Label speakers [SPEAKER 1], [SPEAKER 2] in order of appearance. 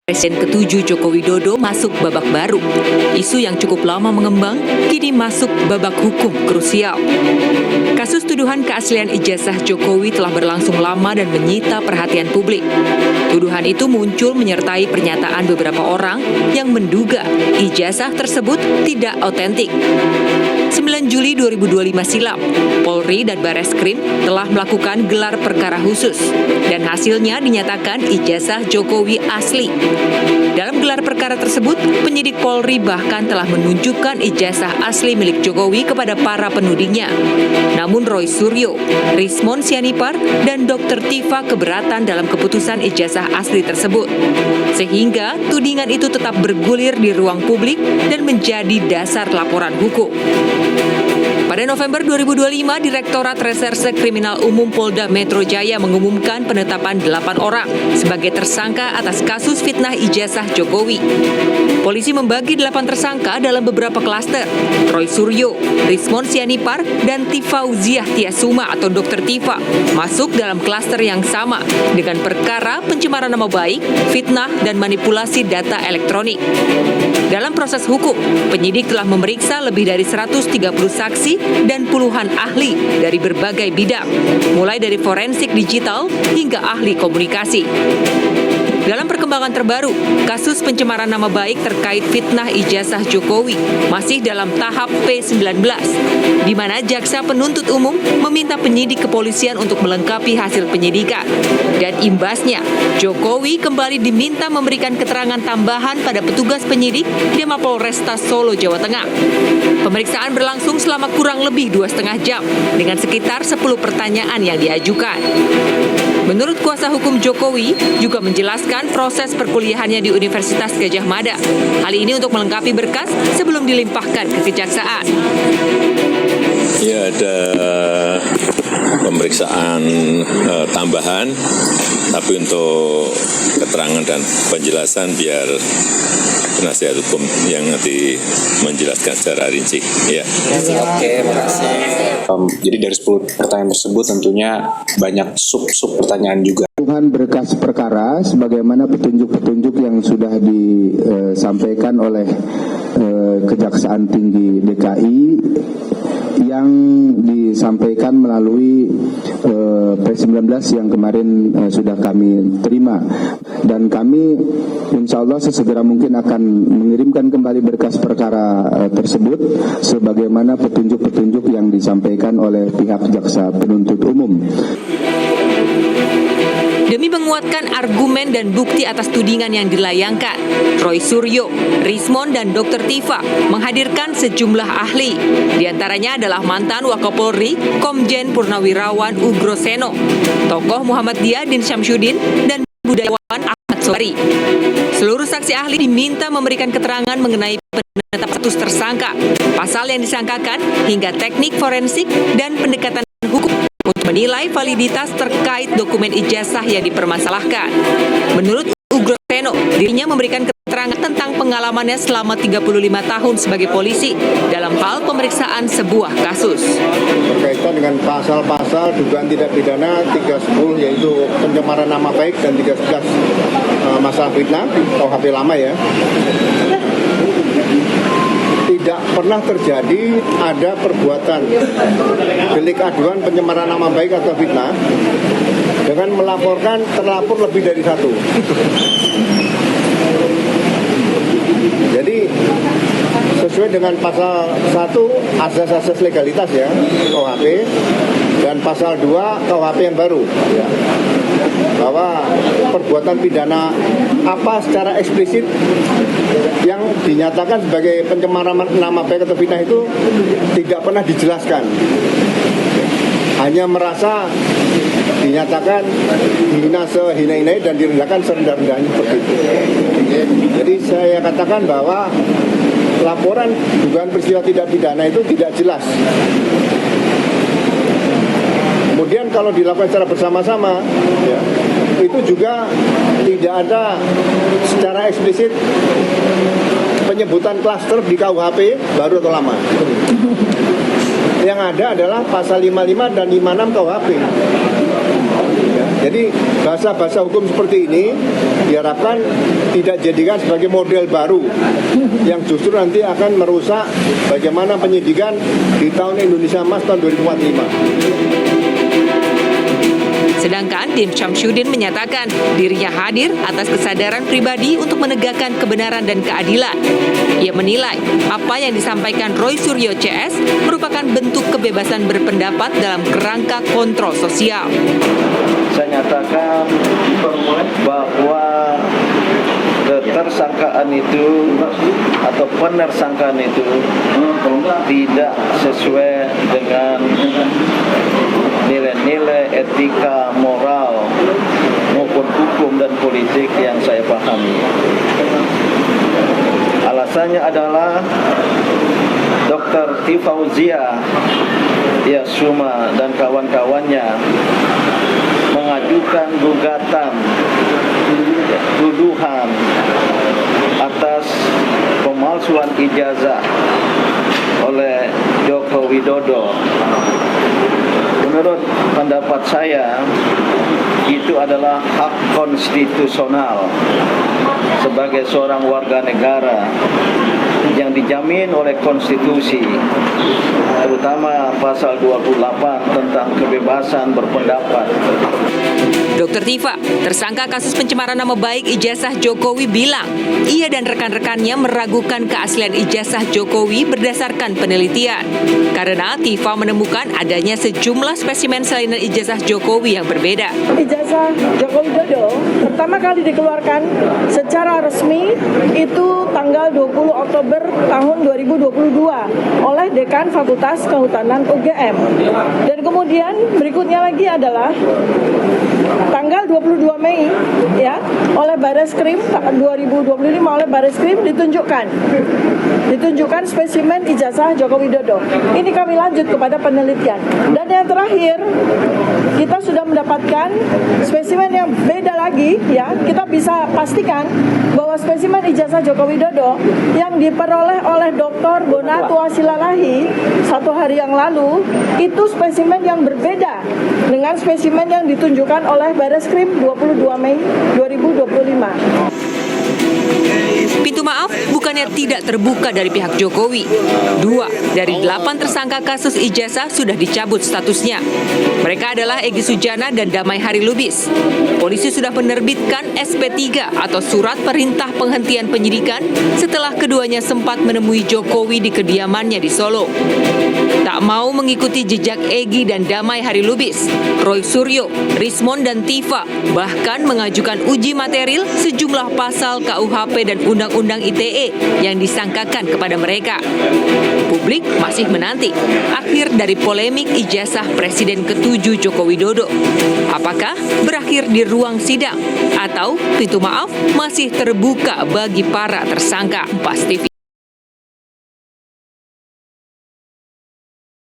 [SPEAKER 1] Presiden ke-7 Joko Widodo masuk babak baru. Isu yang cukup lama mengembang, kini masuk babak hukum krusial. Kasus tuduhan keaslian ijazah Jokowi telah berlangsung lama dan menyita perhatian publik. Tuduhan itu muncul menyertai pernyataan beberapa orang yang menduga ijazah tersebut tidak otentik. 9 Juli 2025 silam, Polri dan Bareskrim telah melakukan gelar perkara khusus dan hasilnya dinyatakan ijazah Jokowi asli. Dalam gelar perkara tersebut, penyidik Polri bahkan telah menunjukkan ijazah asli milik Jokowi kepada para penudingnya. Namun Roy Suryo, Rismon Sianipar, dan Dr. Tifa keberatan dalam keputusan ijazah asli tersebut. Sehingga tudingan itu tetap bergulir di ruang publik dan menjadi dasar laporan hukum. Pada November 2025, Direktorat Reserse Kriminal Umum Polda Metro Jaya mengumumkan penetapan 8 orang sebagai tersangka atas kasus fitnah ijazah Jokowi. Polisi membagi 8 tersangka dalam beberapa klaster. Roy Suryo, Rismon Sianipar, dan Tifauziah Tiasuma atau Dr. Tifa masuk dalam klaster yang sama dengan perkara pencemaran nama baik, fitnah, dan manipulasi data elektronik. Dalam proses hukum, penyidik telah memeriksa lebih dari 130 saksi dan puluhan ahli dari berbagai bidang, mulai dari forensik digital hingga ahli komunikasi. Dalam perkembangan terbaru, kasus pencemaran nama baik terkait fitnah ijazah Jokowi masih dalam tahap P19, di mana jaksa penuntut umum meminta penyidik kepolisian untuk melengkapi hasil penyidikan. Dan imbasnya, Jokowi kembali diminta memberikan keterangan tambahan pada petugas penyidik di Mapolresta Solo, Jawa Tengah. Pemeriksaan berlangsung selama kurang lebih 2,5 jam dengan sekitar 10 pertanyaan yang diajukan. Menurut kuasa hukum Jokowi, juga menjelaskan proses perkuliahannya di Universitas Gadjah Mada. Hal ini untuk melengkapi berkas sebelum dilimpahkan ke kejaksaan.
[SPEAKER 2] Ya, ada pemeriksaan tambahan, tapi untuk keterangan dan penjelasan biar penasihat hukum yang nanti menjelaskan secara rinci. Ya.
[SPEAKER 3] Oke, makasih. Jadi dari 10 pertanyaan tersebut tentunya banyak sub pertanyaan juga.
[SPEAKER 4] Berkas perkara sebagaimana petunjuk-petunjuk yang sudah disampaikan oleh Kejaksaan Tinggi DKI yang disampaikan melalui P19 yang kemarin sudah kami terima, dan kami insya Allah sesegera mungkin akan mengirimkan kembali berkas perkara tersebut sebagaimana petunjuk-petunjuk yang disampaikan oleh pihak jaksa penuntut umum.
[SPEAKER 1] Demi menguatkan argumen dan bukti atas tudingan yang dilayangkan, Roy Suryo, Rismon, dan Dr. Tifa menghadirkan sejumlah ahli. Di antaranya adalah mantan Wakapolri, Komjen Purnawirawan Ugroseno, tokoh Muhammadiyah Din Syamsuddin, dan budayawan Ahmad Sobari. Seluruh saksi ahli diminta memberikan keterangan mengenai penetapan status tersangka, pasal yang disangkakan, hingga teknik forensik dan pendekatan hukum untuk menilai validitas terkait dokumen ijazah yang dipermasalahkan. Menurut Ugroseno, dirinya memberikan keterangan tentang pengalamannya selama 35 tahun sebagai polisi dalam hal pemeriksaan sebuah kasus.
[SPEAKER 5] Berkaitan dengan pasal-pasal dugaan tindak pidana 310 yaitu pencemaran nama baik dan 311 masalah fitnah, KUHP lama ya. Tidak pernah terjadi ada perbuatan delik aduan pencemaran nama baik atau fitnah dengan melaporkan terlapor lebih dari satu. Jadi sesuai dengan pasal 1 asas-asas legalitas ya KUHP dan pasal 2 KUHP yang baru ya, bahwa perbuatan pidana apa secara eksplisit yang dinyatakan sebagai pencemaran nama baik atau fitnah itu tidak pernah dijelaskan, hanya merasa dinyatakan hina sehina-hinai dan direndahkan serendah-rendahnya seperti itu. Jadi saya katakan bahwa laporan dugaan peristiwa tindak pidana itu tidak jelas. Kemudian kalau dilakukan secara bersama-sama, ya, itu juga tidak ada secara eksplisit penyebutan klaster di KUHP baru atau lama. Yang ada adalah pasal 55 dan 56 KUHP. Ya. Jadi bahasa-bahasa hukum seperti ini diharapkan tidak jadikan sebagai model baru yang justru nanti akan merusak bagaimana penyidikan di tahun Indonesia Emas tahun 2045.
[SPEAKER 1] Sedangkan Dim Syamsuddin menyatakan dirinya hadir atas kesadaran pribadi untuk menegakkan kebenaran dan keadilan. Ia menilai apa yang disampaikan Roy Suryo CS merupakan bentuk kebebasan berpendapat dalam kerangka kontrol sosial.
[SPEAKER 6] Saya nyatakan bahwa ketersangkaan itu atau penersangkaan itu tidak sesuai dengan nilai-nilai etika, moral maupun hukum dan politik yang saya pahami. Alasannya adalah Dr. Tifauzia Yasuma dan kawan-kawannya mengajukan gugatan tuduhan atas pemalsuan ijazah oleh Joko Widodo. Menurut pendapat saya, itu adalah hak konstitusional sebagai seorang warga negara yang dijamin oleh konstitusi, terutama pasal 28 tentang kebebasan berpendapat.
[SPEAKER 1] Dr. Tifa, tersangka kasus pencemaran nama baik ijazah Jokowi bilang, ia dan rekan-rekannya meragukan keaslian ijazah Jokowi berdasarkan penelitian. Karena Tifa menemukan adanya sejumlah spesimen salinan ijazah Jokowi yang berbeda.
[SPEAKER 7] Ijazah Joko Widodo pertama kali dikeluarkan secara resmi itu tanggal 20 Oktober tahun 2022 oleh Dekan Fakultas Kehutanan UGM. Dan kemudian berikutnya lagi adalah tanggal 22 Mei ya oleh Bareskrim 2025 oleh Bareskrim ditunjukkan spesimen ijazah Joko Widodo. Ini kami lanjut kepada penelitian. Dan yang terakhir kita sudah mendapatkan spesimen yang beda lagi ya. Kita bisa pastikan bahwa spesimen ijazah Joko Widodo yang diperoleh oleh Dr. Bonatu Asilalahi 1 hari yang lalu itu spesimen yang berbeda dengan spesimen yang ditunjukkan oleh Bareskrim 22 Mei 2025.
[SPEAKER 1] Pintu maaf bukannya tidak terbuka dari pihak Jokowi. 2 dari 8 tersangka kasus ijazah sudah dicabut statusnya. Mereka adalah Egy Sujana dan Damai Hari Lubis. Polisi sudah menerbitkan SP3 atau surat perintah penghentian penyidikan setelah keduanya sempat menemui Jokowi di kediamannya di Solo. Tak mau mengikuti jejak Egy dan Damai Hari Lubis, Roy Suryo, Rismond dan Tifa bahkan mengajukan uji material sejumlah pasal KUHP dan Undang-Undang ITE yang disangkakan kepada mereka. Publik masih menanti akhir dari polemik ijazah Presiden ke-7 Joko Widodo. Apakah berakhir di ruang sidang atau pintu maaf masih terbuka bagi para tersangka? Kompas TV.